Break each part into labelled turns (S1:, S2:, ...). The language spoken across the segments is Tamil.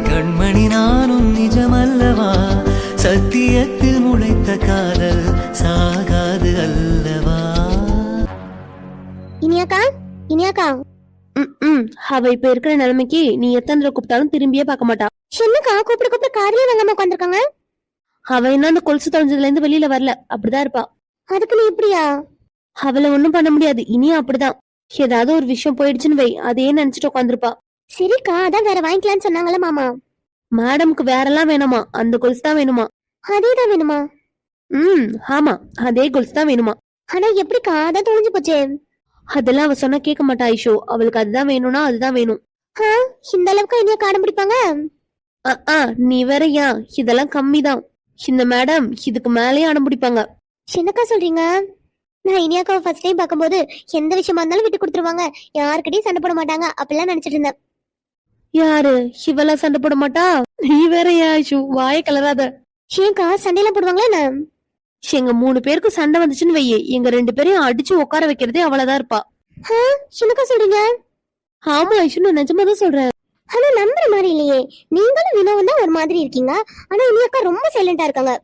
S1: கண்மணி நானும் நிஜமல்லவா, சத்தியத்தில் முளைத்த காதல் சாகாது அல்லவா.
S2: இனியாக்கா, இனியாக்கா.
S3: அவ இப்ப இருக்கிற நிலைமைக்கு நீ எத்தனை தடவை கூப்பிட்டாலும் திரும்பியே பார்க்க மாட்டா.
S2: என்னக்கா கூப்பிட கூப்பிட காரிலே வாங்காம உட்காந்துருக்காங்க?
S3: அவ என்ன அந்த கொலுசு தொலைஞ்சதுல இருந்து வெளியில வரல, அப்படிதான் இருப்பா.
S2: அதுக்கு நீ இப்படியா?
S3: அவளை ஒண்ணும் பண்ண முடியாது, இனியும் அப்படிதான். ஏதாவது ஒரு விஷயம் போயிடுச்சுன்னு வை, அதையே நினைச்சிட்டு உட்காந்துருப்பா.
S2: சரிக்கா, அதான் வேற வாங்கிக்கலான்னு சொன்னாங்களே மாமா.
S3: மேடம்க்கு வேறெல்லாம் வேணுமா, அந்த கொலுசு தான் வேணுமா.
S2: அதேதான் வேணுமா?
S3: ஆமா, அதே கொலுசு தான் வேணுமா.
S2: ஆனா எப்படிக்கா, அதான் தொலைஞ்சு போச்சே.
S3: அதெல்லாம் அவ சொன்னா கேட்க மாட்டா ஐஷோ. அவளுக்கு அதுதான் வேணும்னா அதுதான் வேணும்.
S2: இந்த அளவுக்கு இனியா காடம் பிடிப்பாங்க?
S3: நீ வேற ஏன், இதெல்லாம் கம்மிதான். இந்த மேடம் இதுக்கு மேலேயே அடம் பிடிப்பாங்க.
S2: என்னக்கா சொல்றீங்க? நான் இனியாக்காவை ஃபர்ஸ்ட் டைம் பார்க்கும்போது எந்த விஷயமா இருந்தாலும் விட்டு கொடுத்துருவாங்க, யாருக்கிட்டையும் சண்டை போட மாட்டாங்க அப்படிலாம் நினைச்சிட்டு இருந்தேன்.
S3: யாரு இவெல்லாம் சண்டை போட மாட்டா? நீ வேற ஏன் ஐஷு, வாய கலராத.
S2: ஏன்க்கா சண்டையெல்லாம் போடுவாங்களா என்ன?
S3: எங்க 3 பேருக்கு சண்டை வந்துச்சுன்னு வையே, எங்க 2 பேரையும் அடிச்சு உட்கார வைக்கிறதே அவளதான் இருப்பா.
S2: என்னக்கா சொல்றீங்க?
S3: ஆமா ஐஷு, நான் நிஜமாதான் சொல்றேன்.
S2: ஆனா நம்புற மாதிரி இல்லையே. நீங்களும் வினோவும் தான் ஒரு மாதிரி இருக்கீங்க, ஆனா இனியாக்கா ரொம்ப சைலண்டா இருக்காங்க.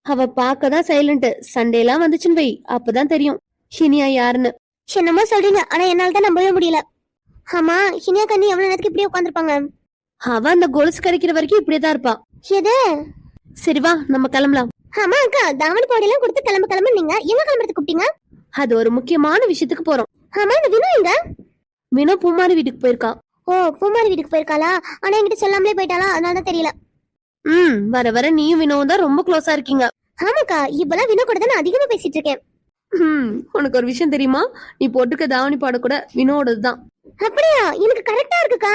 S3: அவ பாக்கதான் சைலண்ட், சண்டையெல்லாம் வந்துச்சுன்னு வை அப்பதான் தெரியும் இனியா யாருன்னு.
S2: என்னமோ சொல்றீங்க, ஆனா என்னால தான் நம்பவே முடியல. ஆமா, இனியாக்கா நீ எவ்வளவு நேரத்துக்கு இப்படியே உட்காந்துருப்பாங்க?
S3: அவ அந்த கொலுசு கிடைக்கிற வரைக்கும் இப்படியேதான் இருப்பா.
S2: எது?
S3: சரி வா நம்ம கிளம்பலாம்.
S2: ஆமா அக்கா, தாவணி பாடியெல்லாம் கொடுத்து கிளம்பு கிளம்பு. நீங்க எங்க கிளம்புறதுக்கு கூப்பிட்டீங்க?
S3: அது ஒரு முக்கியமான விஷயத்துக்கு போறோம்.
S2: ஆமா, இந்த வினோ எங்க?
S3: வினோ பூமாரி வீட்டுக்கு போயிருக்கா.
S2: ஓ, பூமாரி வீட்டுக்கு போயிருக்காளா? ஆனா என்கிட்ட சொல்லாமலே போயிட்டாளா, அதனால தெரியல.
S3: வர வர நீயும் வினோவும் தான் ரொம்ப க்ளோஸா இருக்கீங்க.
S2: ஆமாக்கா, இப்பெல்லாம் வினோ கூட தான் நான் அதிகமா பேசிட்டு இருக்கேன்.
S3: உனக்கு ஒரு விஷயம் தெரியுமா, நீ போட்டுக்க தாவணி பாட கூட வினோடதுதான்.
S2: அப்படியா? எனக்கு கரெக்டா இருக்குக்கா.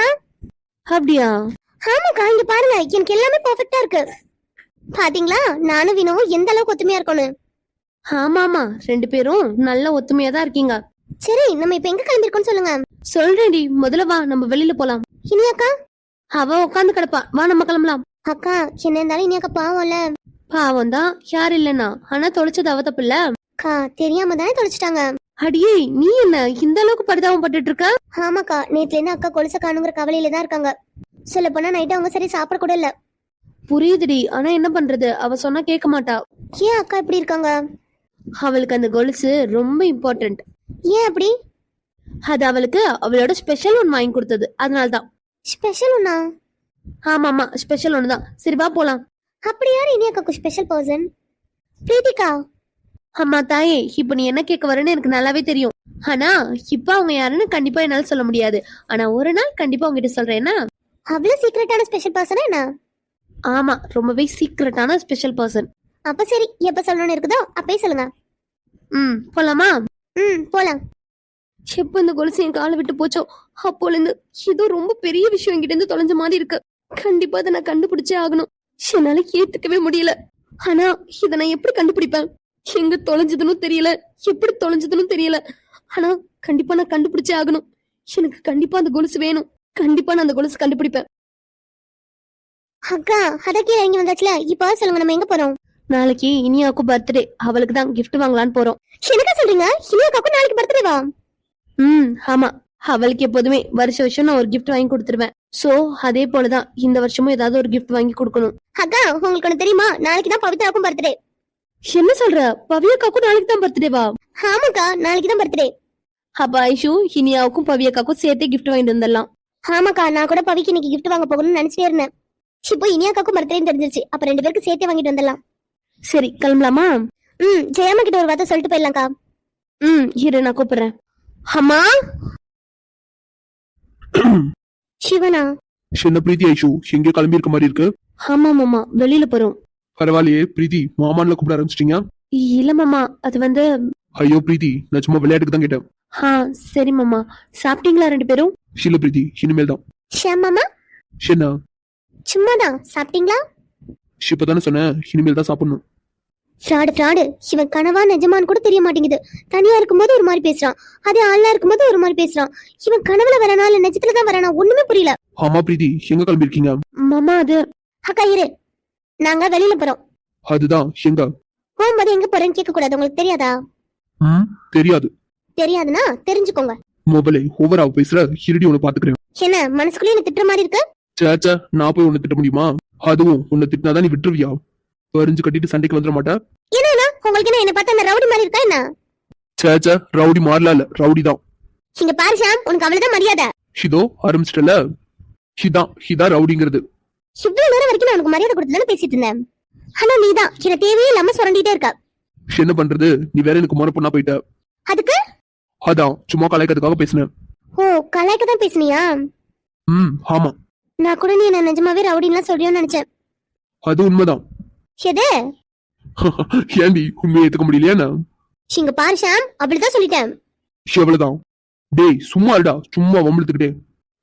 S3: அப்படியா?
S2: ஆமாக்கா, இங்க பாருங்க, எனக்கு எல்லாமே பெர்ஃபெக்ட்டா இருக்கு. பாத்தீங்களா நானும் வினோவும் எந்த அளவுக்கு ஒத்துமையா இருக்கணும்.
S3: ஆமா 2 பேரும் நல்ல ஒத்துமையா தான் இருக்கீங்க.
S2: சரி, நம்ம இப்ப எங்க கிளம்பிருக்கோம்னு சொல்லுங்க.
S3: சொல்றேன்டி, முதல்ல வா நம்ம வெளியில போலாம்.
S2: இனியாக்கா?
S3: அவ உட்காந்து கிடப்பா, வா நம்ம கிளம்பலாம்.
S2: அக்கா, என்ன இருந்தாலும் இனியாக்கா பாவம்ல.
S3: பாவம் தான், யார் இல்லன்னா. ஆனா தொலைச்சது அவ தப்பு இல்ல.
S2: அக்கா, தெரியாம தானே தொலைச்சிட்டாங்க.
S3: அடியே, நீ என்ன இந்த அளவுக்கு பரிதாபம் பட்டுட்டு இருக்க?
S2: ஆமாக்கா, நேத்துல இருந்து அக்கா கொலுச காணுங்கிற கவலையில தான் இருக்காங்க. சொல்ல போனா நைட்டு அவங்க சரி சாப்பிட கூட இல்ல.
S3: புரியுதுடி, ஆனா என்ன பண்றது, அவ சொன்னா கேட்க மாட்டா.
S2: ஏன் அக்கா இப்படி இருக்காங்க?
S3: அவளுக்கு அந்த கொலுசு ரொம்ப இம்பார்ட்டன்ட்.
S2: ஏன் அப்படி?
S3: அது அவளுக்கு அவளோட ஸ்பெஷல் ஒன்னு வாங்கி கொடுத்தது, அதனாலதான்.
S2: ஸ்பெஷல் ஒண்ணா?
S3: ஆமா ஸ்பெஷல் ஒன்னு தான். சரி வா போலாம்.
S2: அப்படி யாரு இனியாக்காக்கு ஸ்பெஷல் பர்சன்? பிரீத்திகா.
S3: அம்மா தாயே, இப்ப நீ என்ன கேட்க வரேன்னு எனக்கு நல்லாவே தெரியும். ஆனா இப்ப அவங்க யாருன்னு கண்டிப்பா என்னால சொல்ல முடியாது. ஆனா ஒரு நாள் கண்டிப்பா உங்ககிட்ட சொல்றேன். என்ன
S2: அவ்வளவு சீக்ரெட்டான ஸ்பெஷல் பர்சனா என்ன?
S3: ஆமா, ரொம்பவே சீக்ரெட்டான ஸ்பெஷல் பர்சன்.
S2: அப்ப சரி, எப்ப சொல்லணும்னு இருக்குதோ அப்பயே சொல்லுங்க.
S3: போலாமா?
S2: போலாம்.
S3: எப்ப இந்த கொலுசு என் காலை விட்டு போச்சோ அப்போல இருந்து ஏதோ ரொம்ப பெரிய விஷயம் என்கிட்ட இருந்து தொலைஞ்ச மாதிரி இருக்கு. கண்டிப்பா அதை நான் கண்டுபிடிச்சே ஆகணும். என்னால ஏத்துக்கவே முடியல. ஆனா இதை நான் எப்படி கண்டுபிடிப்பேன்? எங்க தொலைஞ்சதுன்னு தெரியல, எப்படி தொலைஞ்சதுன்னு தெரியல. ஆனா கண்டிப்பா நான் கண்டுபிடிச்சே ஆகணும். எனக்கு கண்டிப்பா அந்த கொலுசு வேணும். கண்டிப்பா நான் அந்த கொலுசு கண்டுபிடிப்பேன்.
S2: அக்கா, அதக்கே இறங்கி வந்தாச்சுல, இப்ப சொல்லுங்க, நம்ம எங்க போறோம்?
S3: நாளைக்கு இனியாவுக்கு பர்த்டே, அவளுக்கு தான் கிஃப்ட் வாங்கலான்னு போறோம்.
S2: என்னக்கா சொல்றீங்க? இனியாவுக்கு நாளைக்கு பர்த்டேவா?
S3: ஆமா, அவளுக்கு எப்போதுமே வருஷம் நான் ஒரு கிஃப்ட் வாங்கி கொடுத்துருவேன். சோ அதே போலதான் இந்த வருஷமும் ஏதாவது ஒரு கிஃப்ட் வாங்கி கொடுக்கணும்.
S2: அக்கா, உங்களுக்கு ஒண்ணு தெரியுமா? நாளைக்கு தான் பவித்ராவுக்கும் பர்த்டே.
S3: என்ன சொல்ற? பவியக்காக்கும் நாளைக்கு தான் பர்த்டேவா?
S2: ஆமாக்கா, நாளைக்கு தான் பர்த்டே.
S3: அப்ப ஐஷு இனியாவுக்கும் பவியக்காக்கும் சேர்த்தே கிஃப்ட் வாங்கிட்டு வந்துடலாம்.
S2: ஆமாக்கா, நான் கூட பவிக்கு இன்னைக்கு கிஃப்ட் வாங்க போகணும்னு நினைச்சிட்டே இருந்தேன். இப்போ இனியாக்காக்கும் பர்த்டேன்னு தெரிஞ்சிருச்சு, அப்ப 2 பேருக்கு சேர்த்தே வாங்கிட்டு வந்துடலாம்.
S3: சரி கிளம்பலாமா?
S2: ஜெயம்மா கிட்ட ஒரு வார்த்தை சொல்லிட்டு போயிடலாம்க்கா.
S3: இரு நான் கூப்பிடுறேன். அம்மா.
S2: சிவனா?
S4: என்ன பிரீத்தி ஐஷு எங்க கிளம்பி இருக்க மாதிரி இருக்கு?
S3: ஆமா மாமா, வெளியில போறோம்.
S4: பரவாயில்லையே பிரீத்தி, மாமான்ல கூப்பிட ஆரம்பிச்சிட்டீங்க?
S3: இல்ல மாமா, அது வந்து.
S4: ஐயோ பிரீத்தி, நான் சும்மா விளையாட்டுக்கு தான் கேட்டேன்.
S3: சரி மாமா. சாப்பிட்டீங்களா 2 பேரும்?
S4: இல்ல பிரீத்தி, இனிமேல் தான்.
S2: ஷியாமாமா?
S4: என்ன?
S2: சும்மாதான். சாப்பிட்டீங்களா?
S4: இப்பதானே சொன்னேன், இனிமேல் தான் சாப்பிடணும்.
S2: ஃப்ராடு. இவன் கனவா நிஜமான்னு கூட தெரிய மாட்டேங்குது. தனியா இருக்கும்போது ஒரு மாதிரி பேசுறான், அதே ஆள்லாம் இருக்கும்போது ஒரு மாதிரி பேசுறான். இவன் கனவுல வரானா இல்ல நிஜத்துலதான் வரானா ஒண்ணுமே புரியல.
S4: ஆமா பிரீத்தி, எங்க கிளம்பி இருக்கீங்க?
S3: மாமா அது.
S2: அக்கா இரு, நாங்க வெளியில போறோம்.
S4: அதுதான் எங்க?
S2: போகும்போது எங்க போறேன்னு கேட்க கூடாது, உங்களுக்கு தெரியாதா?
S4: தெரியாது.
S2: தெரியாதுன்னா தெரிஞ்சுக்கோங்க.
S4: மொபைலை ஓவரா பேசுற, இருடி ஒண்ணு பாத்துக்கிறேன்.
S2: என்ன மனசுக்குள்ளே என்ன திட்டுற மாதிரி இருக்கு?
S4: சேச்சா நான் போய் உன்னை திட்ட முடியுமா? அதுவும் உன்னை திட்டினாதான் நீ விட்டுருவியா? பறிஞ்சு கட்டிட்டு சண்டைக்கு வந்துட மாட்டா?
S2: என்னன்னா உங்களுக்கு என்ன பார்த்தா என்ன ரவுடி மாதிரி இருக்கா என்ன?
S4: சேச்சா ரவுடி மாறலாம் இல்ல, ரவுடி தான்.
S2: இங்க பாரு ஷாம், உனக்கு அவ்வளவுதான் மரியாதை.
S4: இதோ ஆரம்பிச்சிட்டல, இதான் ரவுடிங்கிறது.
S2: இவ்வளவு நேரம் வரைக்கும் நான் உனக்கு மரியாதை கொடுத்துதானே பேசிட்டு இருந்தேன். ஆனா நீதான் என்ன தேவையே இல்லாம சுரண்டிட்டே இருக்க.
S4: என்ன பண்றது, நீ வேற எனக்கு முறை பொண்ணா போயிட்ட.
S2: அதுக்கு
S4: அதான் சும்மா கலாய்க்கிறதுக்காக பேசினேன்.
S2: ஓ, கலாய்க்க தான் பேசுனியா?
S4: ஆமா.
S2: நான் கூட நீ என்ன நிஜமாவே ரவுடின்லாம் சொல்றியோன்னு நினைச்சேன்.
S4: அது உண்மைதான்.
S2: எது?
S4: ஏண்டி உண்மையை ஏத்துக்க முடியலையா?
S2: இங்க பாரு ஷாம், அப்படிதான் சொல்லிட்டேன்.
S4: எவ்வளவுதான். டேய் சும்மா இருடா, சும்மா வம்பிழுத்துக்கிட்டே.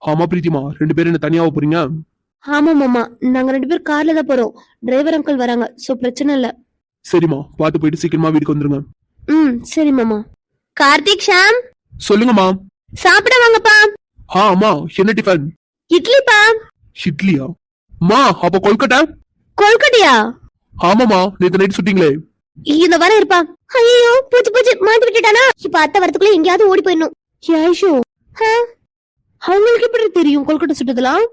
S4: ஆமா பிரீத்திமா, 2 பேரும் என்ன தனியாவ போறீங்க?
S3: ஆமா மாமா, நாங்க 2 பேரும் கார்ல தான் போறோம். டிரைவர் அங்கிள் வராங்க, சோ பிரச்சனை இல்ல.
S4: சரிம்மா, பாத்து போயிட்டு சீக்கிரமா வீட்டுக்கு வந்துருங்க.
S3: சரி மாமா.
S2: கார்த்திக், ஷாம்
S4: சொல்லுங்கம்மா.
S2: சாப்பிட வாங்கப்பா.
S4: ஆமா, என்ன டிஃபன்?
S2: இட்லிப்பா.
S4: இட்லியா? மா அப்ப கொல்கட்டை?
S2: கொல்கட்டையா?
S4: ஆமாமா, நேத்து நைட் சுட்டீங்களே.
S2: இந்த வர இருப்பா. ஐயோ, பூச்சி மாட்டி விட்டுட்டானா? இப்ப அத்தை வரதுக்குள்ள எங்கேயாவது ஓடி போயிடணும்.
S3: ஐஷோ, அவங்களுக்கு எப்படி தெரியும் கொல்கட்டை சுட்டதெல்லாம்?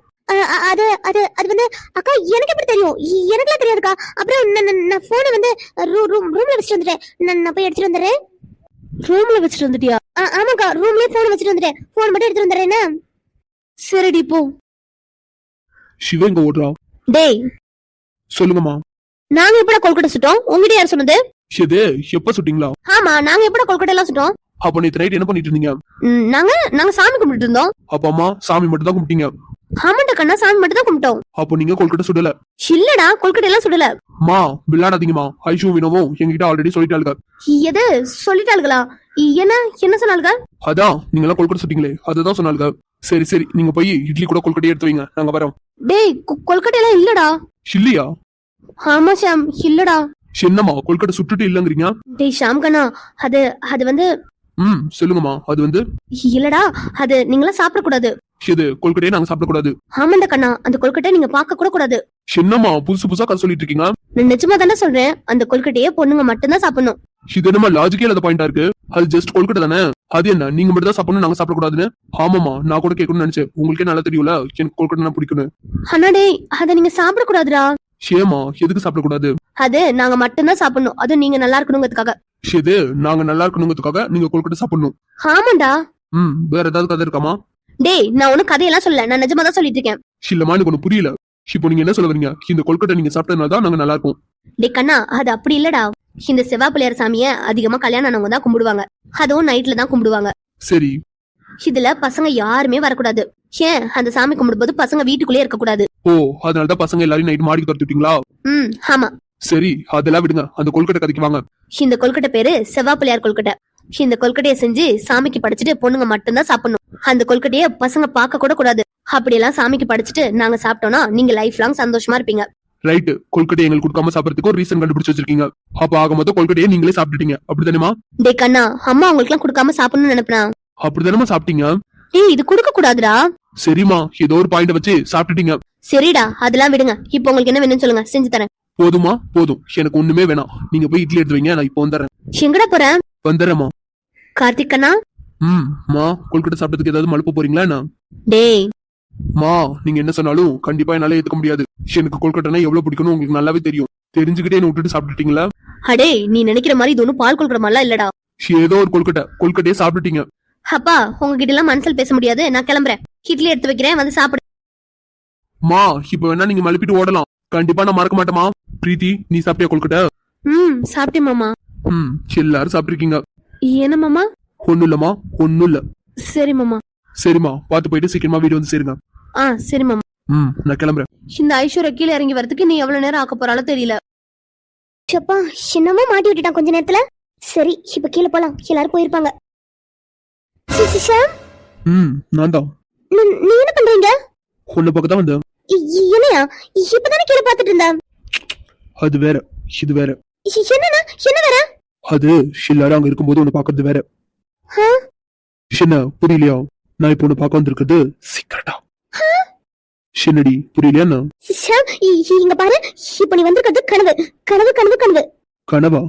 S2: அது அது அது வந்து அக்கா எனக்கு எப்படி தெரியும்? எனக்குலாம் தெரியாதுக்கா. அப்புறம் நான் போனை வந்து ரூம்ல வச்சுட்டு வந்துட்டேன். நான் போய் எடுத்துட்டு வந்துடுறேன்.
S3: ரூம்ல வச்சுட்டு வந்துட்டியா?
S2: ஆமாக்கா, ரூம்லயே போன் வச்சுட்டு வந்துட்டேன். போன் மட்டும் எடுத்துட்டு வந்துடுறேன்.
S3: சரிடி போ.
S4: சிவ எங்க ஓடுறா?
S3: டேய்
S4: சொல்லுங்கம்மா.
S3: நாங்க எப்படா கொல்கட்டை சுட்டோம்? உங்ககிட்ட யார் சொன்னது?
S4: இது எப்ப சுட்டீங்களா?
S3: ஆமா, நாங்க எப்படா கொல்கட்டை எல்லாம் சுட்டோம்?
S4: அப்ப நேத்து நைட் என்ன பண்ணிட்டு இருந்தீங்க?
S3: நாங்க சாமி கும்பிட்டு இருந்தோம்.
S4: அப்ப அம்மா சாமி மட்டும் தான் கும்பிட்டீங்க?
S3: ஆமாண்டா கண்ணா, சாமி மட்டும் தான் கும்பிட்டோம்.
S4: அப்போ நீங்க கொல்கட்டை சுடல?
S3: இல்லடா, கொல்கட்டை எல்லாம் சுடல.
S4: மா விளையாடாதீங்கம்மா, ஐஷு வினோவும் என்கிட்ட ஆல்ரெடி சொல்லிட்டாளுங்க.
S3: எது சொல்லிட்டாளுங்களா? என்ன சொன்னாளுங்க?
S4: அதான் நீங்க எல்லாம் கொல்கட்டை சுட்டீங்களே, அதுதான் சொன்னாளுங்க. சரி சரி, நீங்க போய் இட்லி கூட கொல்கட்டை எடுத்து வைங்க, நாங்க வரோம்.
S3: டேய், கொல்கட்டை எல்லாம் இல்லடா.
S4: இல்லையா?
S3: ஆமா ஷாம், இல்லடா.
S4: என்னம்மா கொல்கட்டை சுட்டுட்டு இல்லங்கிறீங்க?
S3: டேய் ஷாம் கண்ணா, அது வந்து
S4: சொல்லுங்கம்மா. அது வந்து
S3: இல்லடா, அது நீங்களா சாப்பிட கூடாது.
S4: இது கொல்கட்டையை நாங்க சாப்பிடக்கூடாது.
S3: ஆமாண்டா கண்ணா, அந்த கொல்கட்டை நீங்க பார்க்க கூட கூடாது.
S4: என்னம்மா புதுசு புதுசா கதை சொல்லிட்டு இருக்கீங்க?
S3: நான் நிஜமா தானே சொல்றேன், அந்த கொல்கட்டையே பொண்ணுங்க மட்டும்தான் சாப்பிடணும்.
S4: இது என்னமா லாஜிக்கே இல்லாத பாயிண்டா இருக்கு? அது ஜஸ்ட் கொல்கட்டை தானே, அது என்ன நீங்க மட்டும் தான் சாப்பிடணும், நாங்க சாப்பிடக்கூடாதுன்னு? ஆமாமா, நான் கூட கேட்கணும்னு நினைச்சேன். உங்களுக்கே நல்லா தெரியும்ல எனக்கு கொல்கட்டை பிடிக்கும்னு.
S3: அண்ணா டேய், அதை நீங்க சாப்பிட கூடாதுடா.
S4: ஷேமா, எதுக்கு சாப்பிடக்கூடாது?
S3: அது நாங்க மட்டும்தான் சாப்பிடணும், அதுவும் நீங்க நல்லா இருக்கணுங்கிறதுக்காக.
S4: இது நாங்க நல்லா இருக்கணுங்கிறதுக்காக நீங்க கொல்கட்டை சாப்பிடணும்?
S3: ஆமாண்டா.
S4: வேற ஏதாவது கதை இருக்காமா?
S3: டேய், நான் ஒன்னும் கதையெல்லாம் சொல்லல, நான் நிஜமா தான் சொல்லிட்டு இருக்கேன்.
S4: இல்லம்மா, எனக்கு ஒண்ணு புரியல. இப்போ நீங்க என்ன சொல்ல வரீங்க? இந்த கொல்கட்டை நீங்க சாப்பிட்டதுனால தான் நாங்க நல்லா இருக்கும்.
S3: டேய் கண்ணா, அது அப்படி இல்லடா. இந்த செவ்வாப்பிள்ளையார் சாமிய அதிகமா கல்யாணம் ஆனவங்க தான் கும்பிடுவாங்க, அதுவும் நைட்ல தான் கும்பிடுவாங்க.
S4: சரி.
S3: இதுல பசங்க யாருமே வரக்கூடாது. ஏன், அந்த சாமி கும்பிடும்போது பசங்க வீட்டுக்குள்ளே இருக்க கூடாது.
S4: ஓ, அதனாலதான் பசங்க எல்லாரும் நைட் மாடிக்கு துரத்திட்டீங்களா?
S3: ஆமா.
S4: சரி, அதெல்லாம் விடுங்க, அந்த கொல்கட்டை கதைக்கு வாங்க.
S3: இந்த கொல்கட்டை பேரு செவ்வாப்பிள்ளையார் கொல்கட்டை. இந்த கொல்கட்டைய செஞ்சு சாமிக்கு படைச்சிட்டு பொண்ணுங்க மட்டும்தான் சாப்பிடணும். அந்த கொல்கட்டைய பசங்க பார்க்க கூட கூடாது. அப்படியெல்லாம் சாமிக்கு படைச்சிட்டு நாங்க சாப்பிட்டோம்னா நீங்க லைஃப் லாங் சந்தோஷமா இருப்பீங்க.
S4: ரைட், கொல்கட்டை எங்களுக்கு கொடுக்காம சாப்பிடறதுக்கு ஒரு ரீசன் கண்டுபிடிச்சு வச்சிருக்கீங்க. அப்ப ஆக மொத்தம் கொல்கட்டையை நீங்களே சாப்பிட்டுட்டீங்க, அப்படிதானேமா?
S3: டே கண்ணா, அம்மா உங்களுக்கு எல்லாம் கொடுக்காம சாப்பிடணும்னு நினைப்பா?
S4: அப்படிதானமா சாப்பிட்டீங்க?
S3: டேய், இது கொடுக்க கூடாதுடா.
S4: சரிமா, ஏதோ ஒரு பாயிண்ட் வச்சு சாப்பிட்டுட்டீங்க.
S3: சரிடா, அதெல்லாம் விடுங்க. இப்போ உங்களுக்கு என்ன வேணும்னு சொல்லுங்க, செஞ்சு தரேன்.
S4: போதுமா? போதும், எனக்கு ஒண்ணுமே வேணாம். நீங்க போய் இட்லி எடுத்து வைங்க, நான் இப்போ வந்துடுறேன்.
S3: எங்கடா போற?
S4: வந்துடுறேமா.
S3: கார்த்திக் கண்ணா.
S4: மா கொல்கட்டை சாப்பிட்டதுக்கு ஏதாவது மழுப்ப போறீங்களா என்ன?
S3: டேய்
S4: மா, நீங்க என்ன சொன்னாலும் கண்டிப்பா என்னால ஏத்துக்க முடியாது. எனக்கு கொல்கட்டைனா எவ்வளவு பிடிக்கும்னு உங்களுக்கு நல்லாவே தெரியும். தெரிஞ்சுக்கிட்டே என்ன விட்டுட்டு சாப்பிட்டுட்டீங்களா?
S3: அடே, நீ நினைக்கிற மாதிரி இது ஒன்னும் பால் கொல்கற மாதிரிலாம் இல்லடா.
S4: ஏதோ ஒரு கொல்கட்டையே சாப்பிட்டுட்டீங்க.
S3: அப்பா, உங்ககிட்ட எல்லாம் மனசில் பேச முடியாது, நான் கிளம்புறேன். இட்லி எடுத்து வைக்கிறேன், வந்து சாப்பிடு.
S4: மா, இப்ப வேணா நீங்க மழுப்பிட்டு ஓடலாம், கண்டிப்பா நான் மறக்க மாட்டேமா. பிரீத்தி, நீ சாப்பிட்டியா கொல்கட்டை?
S3: சாப்பிட்டேன் மாமா.
S4: எல்லாரும் சாப்பிட்டுருக்கீங்க.
S3: என்ன மாமா?
S4: ஒண்ணும் இல்லம்மா, ஒண்ணும் இல்ல.
S3: சரி மாமா.
S4: சரிம்மா, பாத்து போயிட்டு சீக்கிரமா வீடு வந்து சேருங்க.
S3: சரி மாமா.
S4: நான் கிளம்புறேன்.
S3: இந்த ஐஸ்வர்யா கீழே இறங்கி வரதுக்கு நீ எவ்வளவு நேரம் ஆக்க போறாலும் தெரியல.
S2: சப்பா, என்னமோ மாட்டி விட்டுட்டான் கொஞ்ச நேரத்துல. சரி, இப்ப கீழே போலாம், எல்லாரும் போயிருப்பாங்க.
S4: நான் தான்.
S2: நீ என்ன பண்றீங்க?
S4: உன்னை பக்கம் தான் வந்தேன்.
S2: என்னையா? இப்பதானே கீழே பாத்துட்டு இருந்த.
S4: அது வேற, இது வேற.
S2: என்னன்னா என்ன வேற?
S4: அது எல்லாரும் அங்க இருக்கும்போது உன்னை பாக்குறது வேற. என்ன புரியலையா? நான் இப்ப உன்னை பார்க்க வந்திருக்கிறது சீக்கிரட்டா. என்னடி புரியலையா?
S2: இங்க பாரு, இப்ப நீ வந்திருக்கிறது கனவு கனவு கனவு கனவு.
S4: கனவா?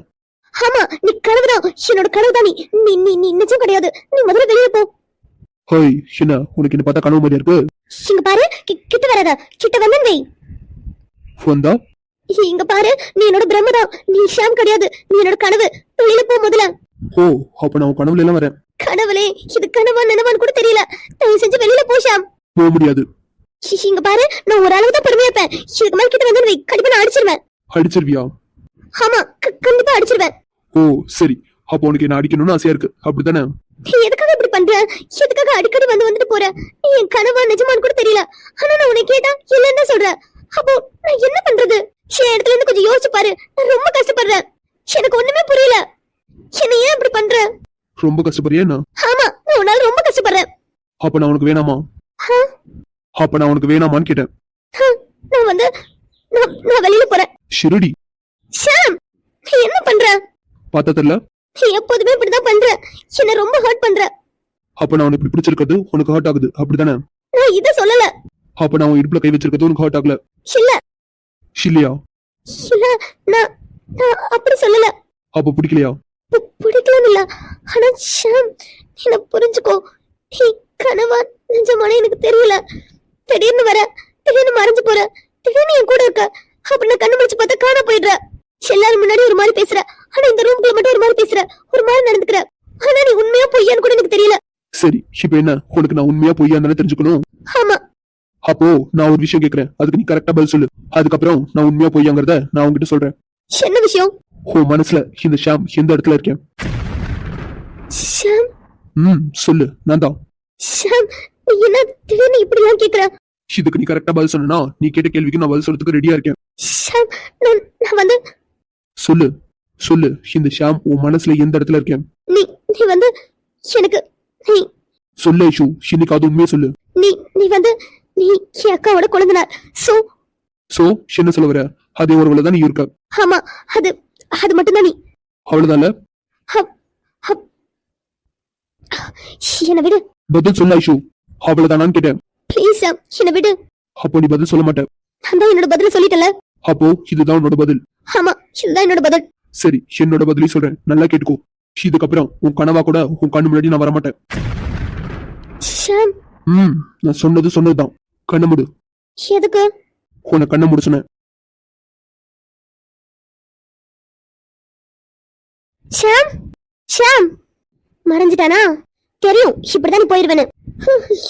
S2: ஆமா, நீ கனவுதான். என்னோட கனவு தான். நீ நீ நீ நிஜம் கிடையாது. நீ முதல்ல வெளியே போ.
S4: ஹோய், என்ன உனக்கு என்ன பார்த்தா கனவு மாதிரியா இருக்கு?
S2: இங்க பாரு, கிட்ட வராத, கிட்ட வந்து வை.
S4: வந்தா
S2: இங்க பாரு, நீ என்னோட பிரம்மதான், நீ ஷாம் கிடையாது, நீ என்னோட கனவு. வெளியில போ முதல்ல.
S4: ஓ அப்ப நான் உன் கனவுல எல்லாம் வரேன்.
S2: கனவுலே, இது கனவா நினைவான்னு கூட தெரியல. தயவு செஞ்சு வெளியில போ ஷாம்.
S4: போக முடியாது.
S2: இங்க பாரு, நான் ஒரு அளவு தான் பொறுமையா இருப்பேன். இதுக்கு மேல கிட்ட வந்து வை, கண்டிப்பா நான் அடிச்சிருவேன்.
S4: அடிச்சிருவியா?
S2: ஆமா, கண்டிப்பா அடிச்சிருவேன்.
S4: ஓ சரி, அப்போ உனக்கு என்ன அடிக்கணும்னு ஆசையா இருக்கு அப்படித்தானே?
S2: நீ எதுக்காக இப்படி பண்ற? எதுக்காக அடிக்கடி வந்துட்டு போற? நீ என் கனவா நிஜமான்னு கூட தெரியல. ஆனா நான் உன்னை கேட்டா இல்லன்னு சொல்ற. அப்போ நான் என்ன பண்றது? என் இடத்துல இருந்து கொஞ்சம் யோசிச்சு பாரு. நான் ரொம்ப கஷ்டப்படுறேன். எனக்கு ஒண்ணுமே புரியல. என்ன ஏன் இப்படி பண்ற?
S4: ரொம்ப கஷ்டப்படுறியா?
S2: ஆமா, நான் உன்னால ரொம்ப கஷ்டப்படுறேன்.
S4: அப்ப நான் உனக்கு வேணாமா? அப்ப நான் உனக்கு வேணாமான்னு கேட்டேன்.
S2: நான் வந்து நான் வெளியில போறேன்.
S4: ஷிரடி
S2: ஷாம், நீ என்ன பண்ற?
S4: பார்த்தா தெரியல.
S2: நீ எப்போதுமே இப்படிதான் பண்ற. என்ன ரொம்ப ஹர்ட் பண்ற.
S4: அப்ப நான் உனக்கு இப்படி பிடிச்சிருக்கிறது உனக்கு ஹர்ட் ஆகுது அப்படித்தானே?
S2: நான் இத சொல்லல.
S4: அப்ப நான் உன் இடுப்புல கை வச்சிருக்கிறது உனக்கு ஹர்ட் ஆகல
S2: இல்ல
S4: இல்லையா?
S2: இல்ல, நான் அப்படி சொல்லல.
S4: அப்ப பிடிக்கலையா?
S2: பிடிக்கலன்னு இல்ல. ஆனா ஷாம், என்ன புரிஞ்சுக்கோ. நீ கனவா நிஜமான எனக்கு தெரியல. திடீர்னு வர, திடீர்னு மறைஞ்சு போற, திடீர்னு என் கூட இருக்க. அப்படி நான் கண்ணு முடிச்சு பார்த்தா காண போயிடுற. எல்லாரும் முன்னாடி ஒரு மாதிரி பேசுற, ஆனா இந்த ரூம்குள்ள மட்டும் ஒரு மாதிரி பேசுற, ஒரு மாதிரி நடந்துக்கிற. ஆனா நீ உண்மையா பொய்யான்னு கூட எனக்கு தெரியல.
S4: சரி, இப்ப என்ன உனக்கு நான் உண்மையா பொய்யா தானே தெரிஞ்சுக்கணும்?
S2: ஆமா.
S4: அப்போ நான் ஒரு விஷயம் கேக்குறேன், அதுக்கு நீ கரெக்டா பதில் சொல்லு. அதுக்கப்புறம் நான் உண்மையா பொய்யாங்கிறத நான் உன்கிட்ட சொல்றேன்.
S2: என்ன விஷயம்?
S4: உன் மனசுல இந்த ஷாம் எந்த இடத்துல இருக்கேன்?
S2: ஷாம்,
S4: சொல்லு. நான் தான்.
S2: ஷாம், நீ என்ன திடீர்னு இப்படி எல்லாம் கேக்குற?
S4: இதுக்கு நீ கரெக்டா பதில் சொன்னா நீ கேட்ட கேள்விக்கு நான் பதில் சொல்றதுக்கு ரெடியா இருக்கேன்.
S2: ஷாம், நான் வந்து
S4: சொல்லு சொல்லு, இந்த ஷாம் உன் மனசுல எந்த இடத்துல இருக்கேன்?
S2: நீ நீ வந்து எனக்கு நீ
S4: சொல்லு ஐஷு, இன்னைக்கு அது உண்மையா சொல்லு.
S2: நீ வந்து நீ என் அக்காவோட குழந்தைனார்.
S4: சோ என்ன சொல்ல வர? அதே ஒருவளதான் நீ இருக்க.
S2: ஆமா, அது மட்டும்தான் நீ.
S4: அவ்வளவுதான்ல?
S2: என்ன விடு.
S4: பதில் சொல்ல ஐஷு. அவ்வளவுதானான்னு கேட்டேன்.
S2: ப்ளீஸ் ஷாம், என்ன விடு.
S4: அப்போ நீ பதில் சொல்ல மாட்டேன்.
S2: நான் தான் என்னோட பதில சொல்லிட்டல.
S4: அப்போ இதுதான் உன்னோட பதில்?
S2: ஆமா, இதுதான் என்னோட பதில்.
S4: சரி, என்னோட பதிலையும் சொல்றேன், நல்லா கேட்டுக்கோ. இதுக்கப்புறம் உன் கனவா கூட உன் கண்ணு முன்னாடி நான் வரமாட்டேன்.
S2: ஷாம்,
S4: நான் சொன்னதுதான். கண்ணை மூடு.
S2: எதுக்கு?
S4: உன்னை கண்ணை மூட சொன்னேன்.
S2: ஷாம், ஷாம் மறைஞ்சிட்டானா? தெரியும் இப்படிதான் நீ போயிருவேன்னு.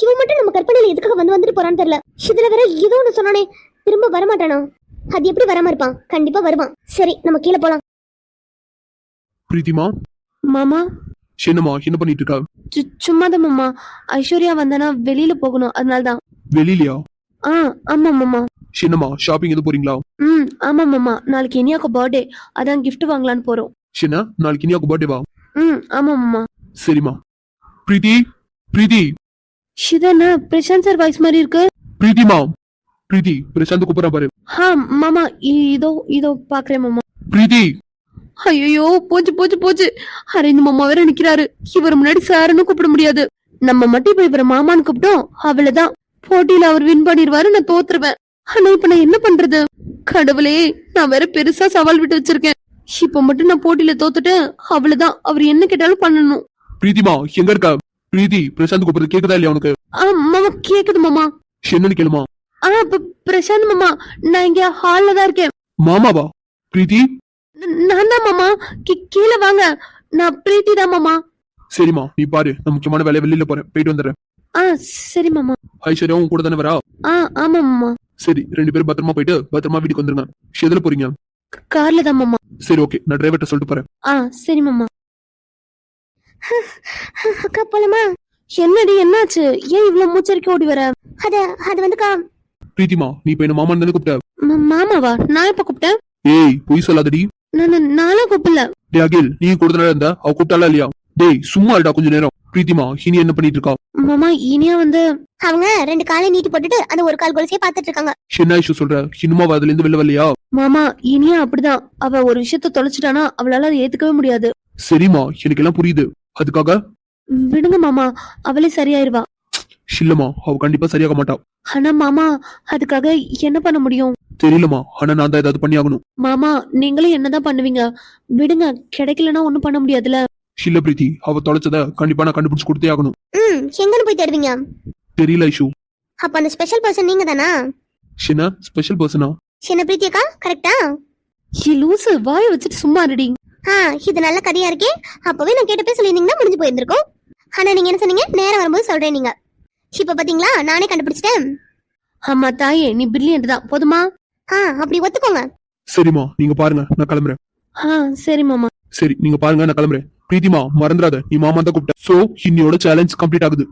S2: இவன் மட்டும் நம்ம கற்பனையில எதுக்காக வந்துட்டு போறான்னு தெரியல. இதுல வேற ஏதோ ஒண்ணு சொன்னானே, திரும்ப வரமாட்டானா? அது எப்படி வராம இருப்பான்? கண்டிப்பா வருவான். சரி, நம்ம கீழே போலாம்.
S4: பிரீத்திமா.
S3: மாமா.
S4: என்னம்மா, என்ன பண்ணிட்டு இருக்கா?
S3: சும்மாதான் மாமா. ஐஸ்வர்யா வந்தானா வெளியில போகணும், அதனாலதான்.
S4: வெளியிலயா?
S3: ஆமா மாமா.
S4: என்னம்மா, ஷாப்பிங் எதுவும் போறீங்களா?
S3: ஆமா மாமா, நாளைக்கு இனியாக்கு பர்த்டே, அதான் gift வாங்கலான்னு போறோம்.
S4: என்ன, நாளைக்கு இனியாக்கு பர்த்டேவா?
S3: ஆமா மாமா.
S4: சரிம்மா. பிரீத்தி, பிரீத்தி.
S3: ஷிதனா பிரசாந்த் சார் வாய்ஸ் மாதிரி இருக்கு.
S4: பிரீத்திமா, பிரீத்தி, பிரசாந்த் கூப்பிடுறா பாரு.
S3: மாமா, இதோ பாக்குறேன் மாமா.
S4: பிரீத்தி.
S3: ஐயோ, போச்சு. அரவிந்த் மாமா வேற நிக்கிறாரு. இவர் முன்னாடி சாருன்னு கூப்பிட முடியாது. நம்ம மட்டும் இப்ப இவர மாமான்னு கூப்பிட்டோம், அவ்வளவுதான். போட்டியில அவர் வின் பண்ணிடுவாரு, நான் தோத்துருவேன். ஆனா இப்ப நான் என்ன பண்றது? கடவுளே, நான் வேற பெருசா சவால் விட்டு வச்சிருக்கேன். இப்ப மட்டும் நான் போட்டியில தோத்துட்டேன், அவ்வளவுதான். அவர் என்ன கேட்டாலும் பண்ணணும்.
S4: பிரீத்திமா, எங்க இருக்க? பிரீத்தி, பிரசாந்த் கூப்பிடுறது கேக்குதா இல்லையா உனக்கு?
S3: மாமா, கேக்குது மாமா.
S4: என்னன்னு கேளுமா.
S3: பிரசாந்த் மாமா, நான் இங்க ஹால்ல தான் இருக்கேன்.
S4: மாமாவா? பிரீத்தி.
S3: நான் தான் மாமா. கீழே வாங்க, நான் பிரீத்தி தான் மாமா.
S4: சரிம்மா, நீ பாரு, நான் முக்கியமான வேலையை வெளியில போறேன், போயிட்டு வந்துடுறேன்.
S3: சரி மாமா.
S4: ஐஸ்வர்யா உன் கூட தானே வரா?
S3: ஆமா மாமா.
S4: சரி, 2 பேரும் பத்திரமா போயிட்டு பத்திரமா வீட்டுக்கு வந்துருங்க. எதுல போறீங்க?
S3: கார்ல தான் மாமா.
S4: சரி, ஓகே, நான் டிரைவர்ட்ட சொல்லிட்டு போறேன்.
S3: சரி மாமா.
S2: அக்கா போலாமா?
S3: என்னடி, என்னாச்சு? ஏன் இவ்வளவு மூச்சரிக்க ஓடி வர?
S2: அது வந்துக்கா.
S4: பிரீத்திமா, நீ இப்ப என்ன மாமான்னு தானே கூப்பிட்ட?
S3: மாமாவா? நான் எப்ப கூப்பிட்டேன்?
S4: ஏய், பொய் சொல்லாதடி.
S3: நானும் கூப்பிடல.
S4: டே அகில், நீ கூட தானே இருந்தா, அவ கூப்பிட்டாளா இல்லையா? டேய், சும்மா இருடா கொஞ்ச நேரம். பிரீத்திமா, இனி என்ன பண்ணிட்டு இருக்கா?
S3: மாமா, இனியா வந்து
S2: அவங்க 2 காலை நீட்டி போட்டுட்டு அந்த ஒரு கால் கொலுசையே பாத்துட்டு இருக்காங்க.
S4: என்ன இஷ்யூ சொல்ற? இன்னுமா அதுல இருந்து வெளில வரலையா?
S3: மாமா, இனியா அப்படிதான். அவ ஒரு விஷயத்த தொலைச்சிட்டானா அவளால அதை ஏத்துக்கவே முடியாது.
S4: சரிம்மா, எனக்கு எல்லாம் புரியுது. அதுக்காக
S3: விடுங்க மாமா, அவளே சரியாயிருவா.
S4: இல்லம்மா, அவ கண்டிப்பா சரியாக மாட்டா.
S3: ஆனா மாமா, அதுக்காக என்ன பண்ண முடியும்?
S4: தெரியலமா, ஆனா நான் தான் ஏதாவது பண்ணி ஆகணும்.
S3: மாமா, நீங்களும் என்னதான் பண்ணுவீங்க? விடுங்க, கிடைக்கலன்னா ஒண்ணும் பண்ண முடியாதுல.
S4: இல்ல பிரீத்தி, அவ தொலைச்சத கண்டிப்பா நான் கண்டுபிடிச்சு கொடுத்தே ஆகணும்.
S2: எங்கன்னு போய் தேடுவீங்க?
S4: தெரியல ஐஷு.
S2: அப்ப அந்த ஸ்பெஷல் பர்சன் நீங்க தானா?
S4: ஷினா ஸ்பெஷல் பர்சனா?
S2: சின்ன பிரீத்தி அக்கா கரெக்டா?
S3: ஏ லூசு, வாயை வச்சுட்டு சும்மா இருடி.
S2: இது நல்ல கதையா இருக்கே. அப்பவே நான் கேட்டப்பே சொல்லியிருந்தீங்கன்னா முடிஞ்சு போயிருந்திருக்கும். ஆனா நீங்க என்ன சொன்னீங்க? நேரம் வரும்போது சொல்றேன் நீங்க. இப்ப பாத்தீங்களா, நானே கண்டுபிடிச்சிட்டேன்.
S3: ஆமா தாயே, நீ பிரில்லியன்ட் தான். போதுமா?
S2: அப்படி ஒத்துக்கோங்க.
S4: சரிம்மா, நீங்க பாருங்க, நான் கிளம்புறேன்.
S3: சரி மாமா.
S4: சரி, நீங்க பாருங்க, நான் கிளம்புறேன். பிரீத்திமா, மறந்துடாத, நீ மாமா தான் கூப்பிட்ட. சோ இன்னையோட சேலஞ்ச் கம்ப்ளீட் ஆகுது.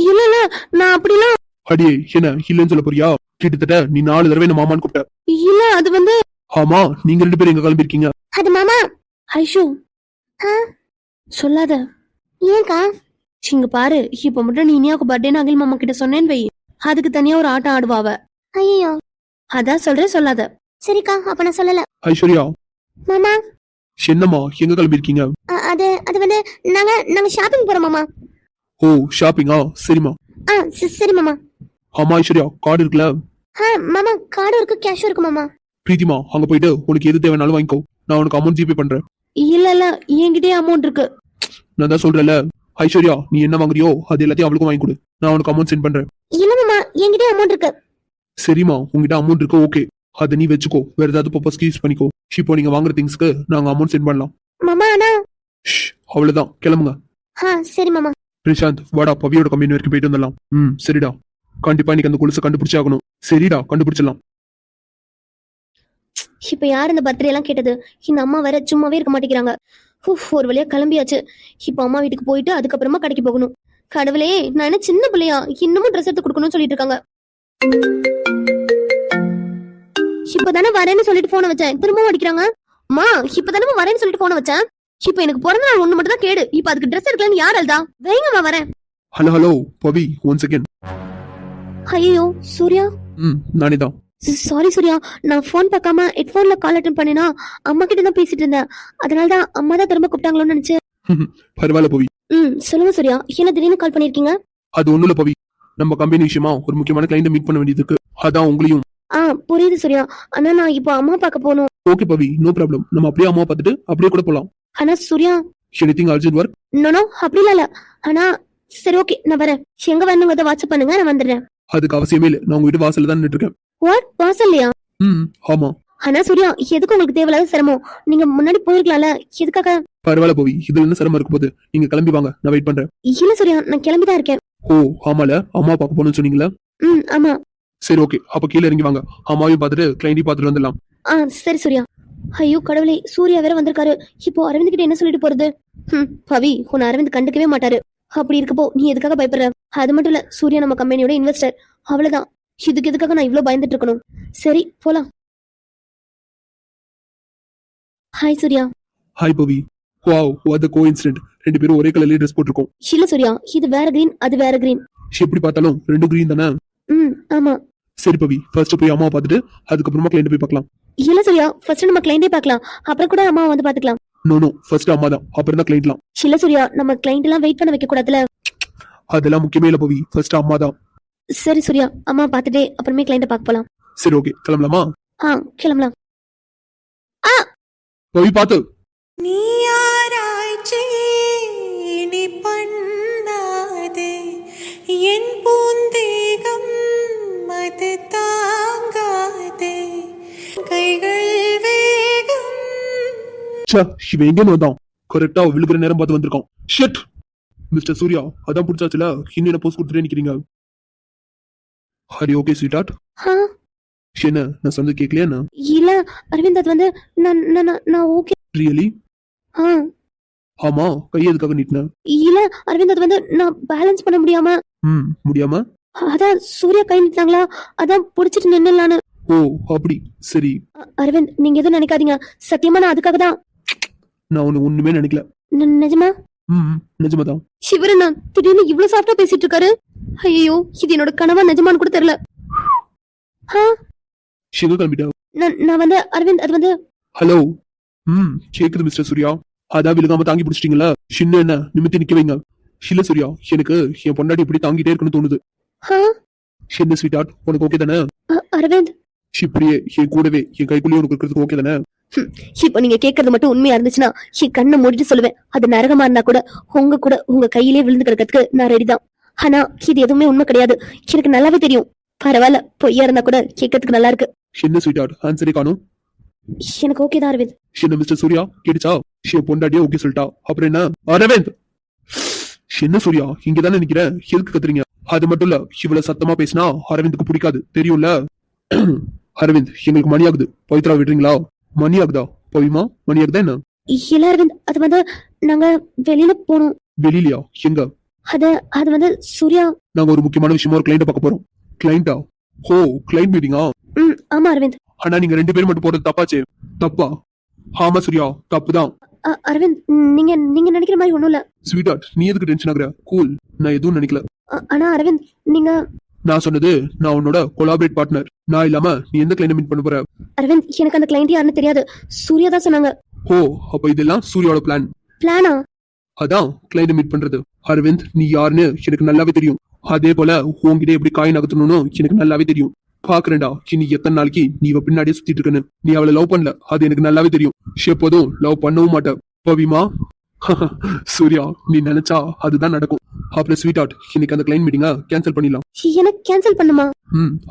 S3: இல்ல இல்ல, நான் அப்படிலாம்.
S4: அடியே, என்ன இல்லன்னு சொல்ல போறியா? கிட்டத்தட்ட நீ 4 தடவை என்ன மாமான்னு கூப்பிட்ட.
S3: இல்ல, அது வந்து.
S4: ஆமா, நீங்க 2 பேரும் எங்க கிளம்பிருக்கீங்க?
S2: அது மாமா.
S3: ஐஷு, சொல்லாத.
S2: ஏன்க்கா?
S3: இங்க பாரு, இப்ப மட்டும் நீ இனியாவுக்கு பர்த்டே அகில் மாமா கிட்ட சொன்னேன்னு வை, அதுக்கு தனியா ஒரு ஆட்டம் ஆடுவாவ.
S2: ஐயோ,
S3: அதான் சொல்றேன், சொல்லாத.
S2: சரிக்கா, அப்ப நான் சொல்லல.
S4: ஐஸ்வர்யா.
S2: மாமா.
S4: என்னம்மா, எங்க கிளம்பிருக்கீங்க?
S2: அது வந்து நாங்க ஷாப்பிங் போறோம் மாமா.
S4: ஓ, ஷாப்பிங்கா? சரிம்மா.
S2: சரி மாமா.
S4: ஆமா ஐஸ்வர்யா, கார்டு இருக்குல்ல?
S2: மாமா, கார்டு இருக்கு, கேஷும் இருக்கு மாமா.
S4: பிரீத்திமா, அங்க போயிட்டு உனக்கு எது தேவைனாலும் வாங்கிக்கோ, நான் உனக்கு அமௌண்ட் ஜிபே பண்றேன்.
S3: இல்ல இல்ல, என்கிட்டயே அமௌண்ட் இருக்கு.
S4: நான் தான் சொல்றேன்ல ஐஸ்வர்யா, நீ என்ன வாங்குறியோ அது எல்லாத்தையும் அவளுக்கும் வாங்கி கொடு, நான் உனக்கு அமௌண்ட் சென்ட் பண்றேன்.
S2: இல்ல மாமா, என்கிட்டயே அமௌண்ட் இருக்கு.
S4: சரிம்மா, உங்ககிட்ட அமௌண்ட் இருக்கு, ஓகே, அதை நீ வச்சுக்கோ, வேற ஏதாவது பர்பஸ்க்கு யூஸ் பண்ணிக்கோ. இப்போ நீங்க வாங்குற திங்ஸ்க்கு நாங்க அமௌண்ட் சென்ட் பண்ணலாம்.
S2: மாமா அண்ணா.
S4: அவ்வளவுதான், கிளம்புங்க.
S2: சரி மாமா.
S4: பிரசாந்த், வாடா, பவியோட கம்பெனி வரைக்கும் போயிட்டு வந்துடலாம். சரிடா, கண்டிப்பா இன்னைக்கு அந்த கொலுசை கண்டுபிடிச்சே ஆகணும். சரிடா, கண்டுபிடிச்சிடலாம்.
S3: இப்ப யார் இந்த பர்த்டே எல்லாம் கேட்டது? இந்த அம்மா வேற சும்மாவே இருக்க மாட்டேங்கிறாங்க. ஒரு வழியா கிளம்பியாச்சு. இப்ப அம்மா வீட்டுக்கு போயிட்டு அதுக்கப்புறமா கடைக்கு போகணும். கடவுளே, நான் என்ன சின்ன பிள்ளையா? இன்னமும் ட்ரெஸ் எடுத்து கொடுக்கணும்னு சொல்லிட்டு இருக்காங்க. இப்பதானே வரேன்னு சொல்லிட்டு போன வச்சேன், திரும்பவும் அடிக்கிறாங்க. அம்மா, இப்பதானே வரேன்னு சொல்லிட்டு போன வச்சேன். இப்ப எனக்கு பிறந்த நாள் ஒண்ணு மட்டும் தான் கேடு. இப்ப அதுக்கு ட்ரெஸ் எடுக்கலன்னு யார் அழுதா? வைங்கம்மா, வரேன்.
S4: ஹலோ பவி, 1 செகண்ட்.
S3: ஐயோ சூர்யா.
S4: நானே தான்.
S3: சாரி சூர்யா, நான் போன் பார்க்காம ஹெட்போன்ல கால் அட்டன் பண்ணேனா, அம்மா கிட்ட தான் பேசிட்டு இருந்தேன். அதனாலதான் அம்மா தான் திரும்ப கூப்பிட்டாங்களோன்னு நினைச்சேன்.
S4: பரவாயில்ல பவி.
S3: சொல்லுங்க சூர்யா, என்ன திடீர்னு கால் பண்ணிருக்கீங்க?
S4: அது ஒண்ணும் இல்ல பவி, நம்ம கம்பெனி விஷயமா ஒரு முக்கியமான கிளைண்ட மீட் பண்ண வேண்டியது இருக்கு, அதான் உங்களையும்.
S3: புரியுது சூர்யா, ஆனா நான் இப்போ அம்மா பார்க்க போகணும்.
S4: ஓகே பவி, நோ ப்ராப்ளம், நம்ம அப்படியே அம்மா பார்த்துட்டு அப்படியே கூட போலாம்.
S3: ஆனா Surya.
S4: Anything urgent work?
S3: No, அப்படி இல்ல. ஆனா சரி, ஓகே, நான் வரேன். எங்க வரணுங்கிறத வாட்ஸ்அப் பண்ணுங்க, நான் வந்துடுறேன்.
S4: அதுக்கு அவசியமே இல்ல, நான் உங்க வீட்டு வாசல்ல தான் நின்னுட்டு இருக்கேன்.
S3: வாட், வாசல்லையா?
S4: ஆமா.
S3: ஆனா சூர்யா, எதுக்கு உங்களுக்கு தேவையில்லாத சிரமம்? நீங்க முன்னாடி போயிருக்கலாம்ல, எதுக்காக?
S4: பரவாயில்ல பவி, இதுல என்ன சிரமம் இருக்கும் போது, நீங்க கிளம்பி வாங்க, நான் வெயிட் பண்றேன்.
S3: இல்ல சூர்யா, நான் கிளம்பிதான் இருக்கேன்.
S4: ஓ ஆமால, அம்மா பார்க்க போகணும்னு சொன்னீங்களா?
S3: ஆமா.
S4: சரி ஓகே, அப்ப கீழே இறங்கி வாங்க, அம்மாவையும் பார்த்துட்டு கிளைண்டையும் பார்த்துட்டு வந்துடலாம்.
S3: சரி சூர்யா. ஐயோ கடவுளே, சூர்யா வேற வந்திருக்காரு. இப்போ அரவிந்த் கிட்ட என்ன சொல்லிட்டு போறது? பவி, உன்னை அரவிந்த் கண்டுக்கவே மாட்டாரு. அப்படி இருக்கப்போ நீ எதுக்காக பயப்படுற? அது மட்டும் இல்ல, சூர்யா நம்ம கம்பெனியோட இன்வெஸ்டர், அவ்வளவுதான். இதுக்கு எதுக்காக நான் இவ்வளவு பயந்துட்டு இருக்கணும்? சரி போலாம். Hi Surya.
S4: Hi Pavi. Wow, what a coincidence, ரெண்டு பேரும் ஒரே கலர்ல Dress போட்டுருக்கோம்.
S3: இல்ல சூர்யா, இது வேற கிரீன், அது வேற கிரீன்.
S4: எப்படி பார்த்தாலும் ரெண்டு கிரீன் தானே?
S3: ஆமா.
S4: சரி பவி, ஃபர்ஸ்ட் போய் அம்மா பார்த்துட்டு அதுக்கப்புறமா கிளைண்ட் போய் பார்க்கலாம்.
S3: இல்ல சூர்யா, ஃபர்ஸ்ட் நம்ம கிளைண்டே பார்க்கலாம், அப்புறம் கூட அம்மா வந்து பாத்துக்கலாம்.
S4: நோ ஃபர்ஸ்ட் அம்மா தான், அப்புறம் தான் கிளைண்ட்லாம்.
S3: இல்ல சூர்யா, நம்ம கிளைண்ட் எல்லாம் வெயிட் பண்ண வைக்க கூடாதுல.
S4: அதெல்லாம் முக்கியமே இல்ல பவி, ஃபர்ஸ்ட் அம்மா தான்.
S3: சரி சூர்யா, அம்மா பார்த்துட்டே அப்புறமே கிளைண்ட பார்க்க போலாம்.
S4: சரி ஓகே, கிளம்பலாமா?
S3: கிளம்பலாம்.
S4: பவி பார்த்து.
S1: நீ யாராய்ச்சி நீ பண்ணாதே, என் பூந்தேகம் அது தாங்காதே, கைகள் வேகம்.
S4: இவன் எங்கன்னு வந்தான்? கரெக்டா விழுகிற நேரம் பார்த்து வந்திருக்கான். ஷிட் மிஸ்டர் சூர்யா, அதான் பிடிச்சாச்சுல, இன்னும் என்ன போஸ்ட் கொடுத்துட்டே நிக்கிறீங்க? Hari okay sweetheart. என்ன நான் சொன்னது கேட்கலையா? என்ன
S3: இல்ல அரவிந்த், அது வந்து நான் ஓகே.
S4: ரியலி? ஆமா, கை எதுக்காக நீட்டின?
S3: இல்ல அரவிந்த், அது வந்து நான் பேலன்ஸ் பண்ண முடியாம.
S4: முடியாம?
S3: அதான் சூர்யா கை நீட்டாங்களா, அதான் புடிச்சிட்டு நின்னலான்னு.
S4: ஓ அப்படி, சரி.
S3: அரவிந்த், நீங்க எதுவும் நினைக்காதீங்க, சத்தியமா நான் அதுக்காக தான்.
S4: நான் ஒண்ணுமே நினைக்கல.
S3: நிஜமா?
S4: நிஜமாதான்.
S3: சிவரண்ணா திடீர்னு இவ்வளவு சாஃப்டா பேசிட்டு இருக்காரு. ஐயோ, இது என்னோட கனவா நிஜமான்னு கூட தெரியல.
S4: சிவ கிளம்பிட்டா?
S3: நான் வந்து அரவிந்த், அது வந்து.
S4: ஹலோ. கேக்குது மிஸ்டர் சூர்யா, அதான் விழுகாம தாங்கி பிடிச்சிட்டீங்களா? சின்ன என்ன நிமித்தி நிக்க வைங்க. இல்ல சூர்யா, எனக்கு என் பொண்டாட்டி இப்படி தாங்கிட்டே இருக்குன்னு தோணுது. என்ன ஸ்வீட் ஹார்ட், உனக்கு ஓகே தானே?
S3: அரவிந்த்,
S4: இப்படியே என் கூடவே என் கைக்குள்ளேயே உனக்கு இருக்கிறதுக்கு ஓகே தானே?
S3: இப்ப நீங்க கேக்குறது மட்டும் உண்மையா இருந்துச்சுன்னா என் கண்ணை மூடிட்டு சொல்லுவேன், அது நரகமா இருந்தா கூட உங்க கையிலே விழுந்து கிடக்கிறதுக்கு நான் ரெடி தான்.
S2: ஆனா இது எதுவுமே உண்மை கிடையாது. எனக்கு நல்லாவே தெரியும். பரவாயில்ல, பொய்யா இருந்தா கூட கேட்கறதுக்கு நல்லா இருக்கு.
S4: என்ன ஸ்வீட் ஆன்சரே காணும்.
S2: எனக்கு ஓகே தான் அரவிந்த்.
S4: என்ன மிஸ்டர் சூர்யா கேட்டுச்சா? பொண்டாட்டியே ஓகே சொல்லிட்டா, அப்புறம் என்ன? அரவிந்த், என்ன சூர்யா இங்கதானே நிக்கிறேன், எதுக்கு கத்துறீங்க? அது மட்டும் இல்ல, இவ்வளவு சத்தமா பேசினா அரவிந்துக்கு பிடிக்காது தெரியும்ல. அரவிந்த், எங்களுக்கு மணி ஆகுது, பவித்ரா விடுறீங்களா? மணி ஆகுதா? பவிமா மணி ஆகுதா என்ன?
S2: இல்ல அரவிந்த், அது வந்து நாங்க வெளியில போனோம்.
S4: வெளியிலயா? எங்க?
S2: அது வந்து சூர்யா.
S4: நாங்க ஒரு முக்கியமான விஷயமா ஒரு கிளைண்ட பார்க்க போறோம். கிளைண்டா? ஹோ, கிளைண்ட் மீட்டிங்கா?
S2: ஆமா அரவிந்த்.
S4: ஆனா நீங்க 2 பேரும் மட்டும் போறது தப்பாச்சே. தப்பா? ஆமா சூர்யா, தப்புதான்.
S2: அரவிந்த், நீங்க நீங்க நினைக்கிற மாதிரி ஒண்ணும் இல்ல.
S4: ஸ்வீட் நீ எதுக்கு டென்ஷன் ஆகுற? கூல், நான் எதுவும் நினைக்கல.
S2: ஆனா அரவிந்த், நீங்க.
S4: நான் சொன்னது நான் உன்னோட கொலாபரேட் பார்ட்னர். நான் இல்லாம நீ எந்த கிளைண்ட் மீட் பண்ண போற?
S2: அரவிந்த், எனக்கு அந்த கிளைண்ட் யாருன்னு தெரியாது. சூர்யா தான் சொன்னாங்க.
S4: ஓ, அப்ப இதெல்லாம் சூர்யாவோட
S2: பிளானா?
S4: அதான் கிளைண்ட் மீட் பண்றது. அரவிந்த், நீ யாருன்னு எனக்கு நல்லாவே தெரியும். அதே போல உன்கிட்ட எப்படி காய் நகர்த்தணும்னு எனக்கு நல்லாவே தெரியும். பாக்குறேன்டா, இனி எத்தனை நாளைக்கு நீ இவ பின்னாடியே சுத்திட்டு இருக்கன்னு. நீ அவளை லவ் பண்ணல, அது எனக்கு நல்லாவே தெரியும். எப்போதும் லவ் பண்ணவும் மாட்டேன் பவிமா. சூர்யா, நீ நினைச்சா அதுதான் நடக்கும். அப்புறம் ஸ்வீட் ஹார்ட், இன்னைக்கு அந்த கிளைண்ட் மீட்டிங்க கேன்சல் பண்ணிடலாம்.
S2: எனக்கு கேன்சல் பண்ணுமா?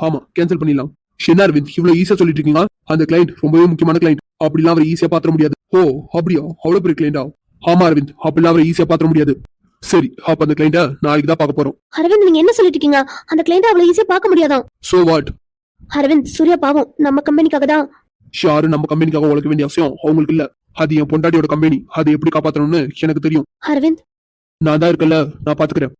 S4: ஆமா, கேன்சல் பண்ணிடலாம். என்ன அரவிந்த் இவ்வளவு ஈஸியா சொல்லிட்டு இருக்கீங்களா? அந்த கிளைண்ட் ரொம்பவே முக்கியமான கிளைண்ட், அப்படிலாம் அவரை ஈஸியா பாத்திர முடியாது. ஓ அப்படியா? அவ்வளவு பெரிய கிளைண்டா? ஆமா அரவிந்த், அப்படிலாம் அவரை ஈஸியா பாத்திர முடியாது. சரி, அப்ப அந்த கிளைண்ட நாளைக்கு தான் பார்க்க போறோம்.
S2: அரவிந்த், நீங்க என்ன சொல்லிட்டு இருக்கீங்க? அந்த கிளைண்ட் அவ்வளவு ஈஸியா பார்க்க முடியாதான்.
S4: So what?
S2: அரவிந்த், சூர்யா பாவம், நம்ம கம்பெனிக்காக தான்.
S4: யாரு நம்ம கம்பெனிக்காக உழைக்க வேண்டிய அவசியம் அவங்களுக்கு இல்ல. அது என் பொண்டாட்டியோட கம்பெனி, அதை எப்படி காப்பாத்தணும்னு எனக்கு தெரியும்.
S2: அரவிந்த்,
S4: நான் தான் இருக்கல, நான் பாத்துக்கிறேன்.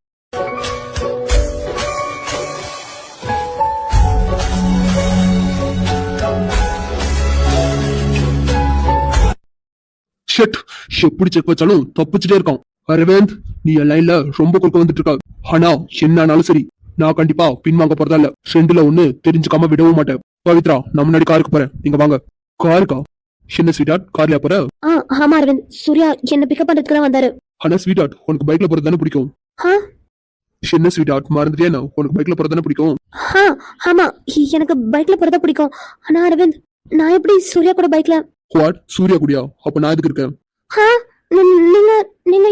S4: ஷட், எப்படி செக் வச்சாலும் தப்பிச்சுட்டே இருக்கான். அரவிந்த், நீ என் லைன்ல ரொம்ப குறுக்க வந்துட்டு இருக்க. ஆனா என்னானாலும் சரி, நான் கண்டிப்பா பின்வாங்க போறதா இல்ல. ரெண்டுல ஒண்ணு தெரிஞ்சுக்காம விடவும் மாட்டேன். பவித்ரா, நான் முன்னாடி காருக்கு போறேன், நீங்க வாங்க. காருக்கா? என்ன ஸ்வீட் கார்லயா போற?
S2: ஆமா அரவிந்த், சூர்யா என்ன பிக்கப் பண்றதுக்கு தான் வந்தாரு.
S4: ஆனா ஸ்வீட் உனக்கு பைக்ல போறது தானே பிடிக்கும்? என்ன ஸ்வீட் மறந்துட்டே, உனக்கு பைக்ல போறது தானே பிடிக்கும்?
S2: ஆமா, எனக்கு பைக்ல போறதா பிடிக்கும். ஆனா அரவிந்த், நான் எப்படி சூர்யா கூட பைக்ல?
S4: வாட்? சூர்யா கூடயா? அப்ப நான் எதுக்கு இருக்கேன்?
S2: நீங்க நீங்க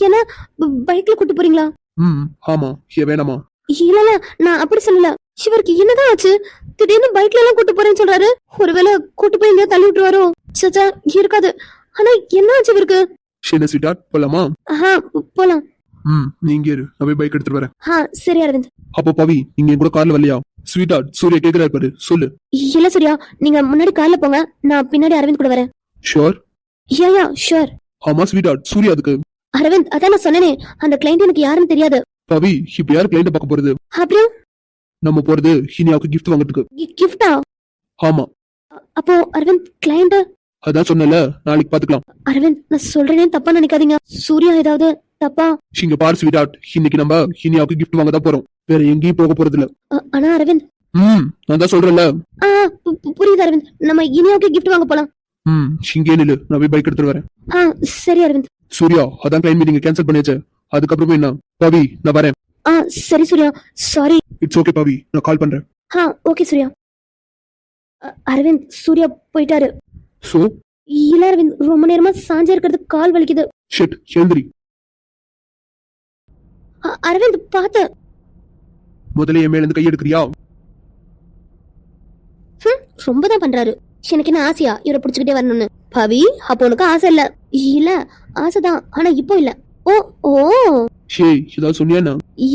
S2: என்ன பைக்ல கூட்டு போறீங்களா?
S4: ஆமா, ஏன் வேணாமா?
S2: இல்ல இல்ல, நான் அப்படி சொல்லல. இவருக்கு என்னதான் ஆச்சு? திடீர்னு பைக்ல எல்லாம் கூட்டு போறேன்னு சொல்றாரு. ஒருவேளை கூட்டு போய் எங்கேயா தள்ளி விட்டுருவாரோ? சச்சா, இருக்காது. ஆனா என்ன ஆச்சு இவருக்கு?
S4: என்ன ஸ்வீட் போலாமா?
S2: போலாம்.
S4: நீங்க இரு, நான் போய் பைக் எடுத்துட்டு வரேன்.
S2: சரி அரவிந்த்.
S4: அப்போ பவி, நீங்க என் கூட கார்ல வரலையா? ஸ்வீட் சூர்யா கேக்குறாரு பாரு, சொல்லு.
S2: இல்ல சூர்யா, நீங்க முன்னாடி கார்ல போங்க, நான் பின்னாடி அரவிந்த் கூட வரேன்.
S4: ஷூர்?
S2: Yeah sure.
S4: ஆமா ஸ்வீட் சூர்யா அதுக்கு.
S2: அரவிந்த், அதான் நான் சொன்னேனே, அந்த கிளைண்ட் எனக்கு யாருன்னு தெரியாது.
S4: பவி, இப்ப யாரு கிளைண்ட பார்க்க போறது?
S2: அப்புறம்
S4: நம்ம போறது ஹினியாவுக்கு கிஃப்ட் வாங்குறதுக்கு.
S2: கிஃப்டா?
S4: ஆமா.
S2: அப்போ அரவிந்த் கிளைண்ட்?
S4: அதான் சொன்னல, நாளைக்கு பாத்துக்கலாம்.
S2: அரவிந்த், நான் சொல்றேனே தப்பா நினைக்காதீங்க. சூர்யா ஏதாவது தப்பா?
S4: இங்க பாரு ஸ்வீட், இன்னைக்கு நம்ம ஹினியாவுக்கு கிஃப்ட் வாங்க தான் போறோம், வேற எங்கேயும் போக போறது இல்ல.
S2: ஆனா அரவிந்த்.
S4: நான் தான் சொல்றேன்ல.
S2: புரியுது அரவிந்த், நம்ம இனியாவுக்கு கிஃப்ட் வாங்க போலாம்.
S4: இங்கே நில்லு, நான் போய் பைக் எடுத்துட்டு வரேன்.
S2: சரி அரவிந்த்.
S4: சூர்யா, அதான் கிளைண்ட் மீட்டிங் கேன்சல் பண்ணியாச்சு, அதுக்கப்புறமே என்ன? பவி, நான் வரேன்.
S2: சரி சூர்யா, சாரி.
S4: இட்ஸ் ஓகே பவி, நான் கால் பண்றேன்.
S2: ஓகே சூர்யா. அரவிந்த், சூர்யா போயிட்டாரு.
S4: சோ?
S2: இல்ல அரவிந்த், ரொம்ப நேரமா சாஞ்சே இருக்கிறது கால் வலிக்குது.
S4: ஷிட், எழுந்திரி.
S2: அரவிந்த், பாத்து.
S4: முதல்ல என் மேல இருந்து கை எடுக்கிறியா?
S2: ரொம்பதான் பண்றாரு. எனக்கு என்ன ஆசையா இவரை பிடிச்சுக்கிட்டே வரணும்னு? பவி, அப்போ உனக்கு ஆசை இல்ல? இல்ல, ஆசைதான், ஆனா இப்போ இல்ல. ஓ ஓ
S4: ஷேய், ஏதாவது சொன்னியா?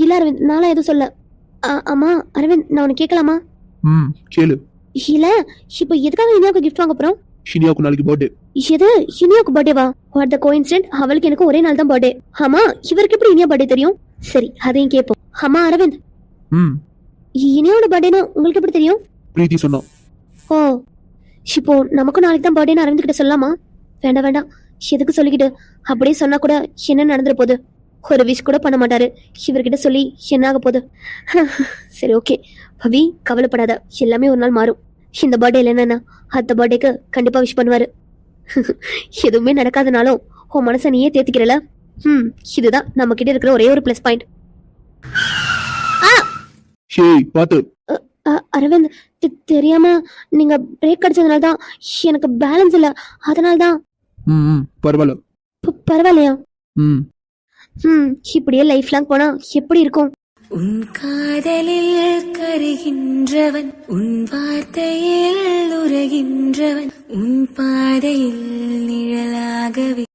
S2: இல்ல அரவிந்த், நானும் எதுவும் சொல்ல. ஆமா அரவிந்த், நான் உனக்கு கேட்கலாமா?
S4: கேளு.
S2: இல்ல, இப்போ எதுக்காக இனியாவுக்கு கிஃப்ட் வாங்க போறோம்?
S4: ஷினியாவுக்கு நாளைக்கு பர்த்டே.
S2: எது, இனியாவுக்கு பர்த்டேவா? வாட் த கோஇன்சிடென்ட், அவளுக்கு எனக்கு ஒரே நாள் தான் பர்த்டே. ஆமா, இவருக்கு எப்படி இனியா பர்த்டே தெரியும்? சரி, அதையும் கேட்போம். ஆமா அரவிந்த், இனியாவோட பர்த்டேன்னு உங்களுக்கு எப்படி தெரியும்?
S4: பிரீத்தி சொன்னா.
S2: ஓ, இப்போ நமக்கும் நாளைக்கு தான் பர்த்டேன்னு அரவிந்த் கிட்ட சொல்லலாமா? வேண்டாம் வேண்டாம், எதுக்கு சொல்லிக்கிட்டு? அப்படியே சொன்னா கூட என்ன நடந்துற போகுது? ஒரு விஷ் கூட பண்ண மாட்டாரு. இவர்கிட்ட சொல்லி என்ன ஆக போகுது? சரி ஓகே பவி, கவலைப்படாத, எல்லாமே ஒரு நாள் மாறும். இந்த பர்த்டேல என்னன்னா அடுத்த பர்த்டேக்கு கண்டிப்பா விஷ் பண்ணுவாரு. எதுவுமே நடக்காதனாலும் உன் மனசை நீயே தேத்திக்கிறல. இதுதான் நம்ம கிட்ட இருக்கிற ஒரே ஒரு பிளஸ் பாயிண்ட். அரவிந்த், தெரியாம நீங்க பிரேக் அடிச்சதுனால தான் எனக்கு பேலன்ஸ் இல்ல, அதனால தான்.
S4: பரவாயில்ல.
S2: பரவாயில்லையா? இப்படியே லைஃப் லாங் போனா எப்படி இருக்கும்?
S1: உன் காதலில் கருகின்றவன், உன் வார்த்தையில் உரைகின்றவன், உன் பாதையில் நிழலாகவே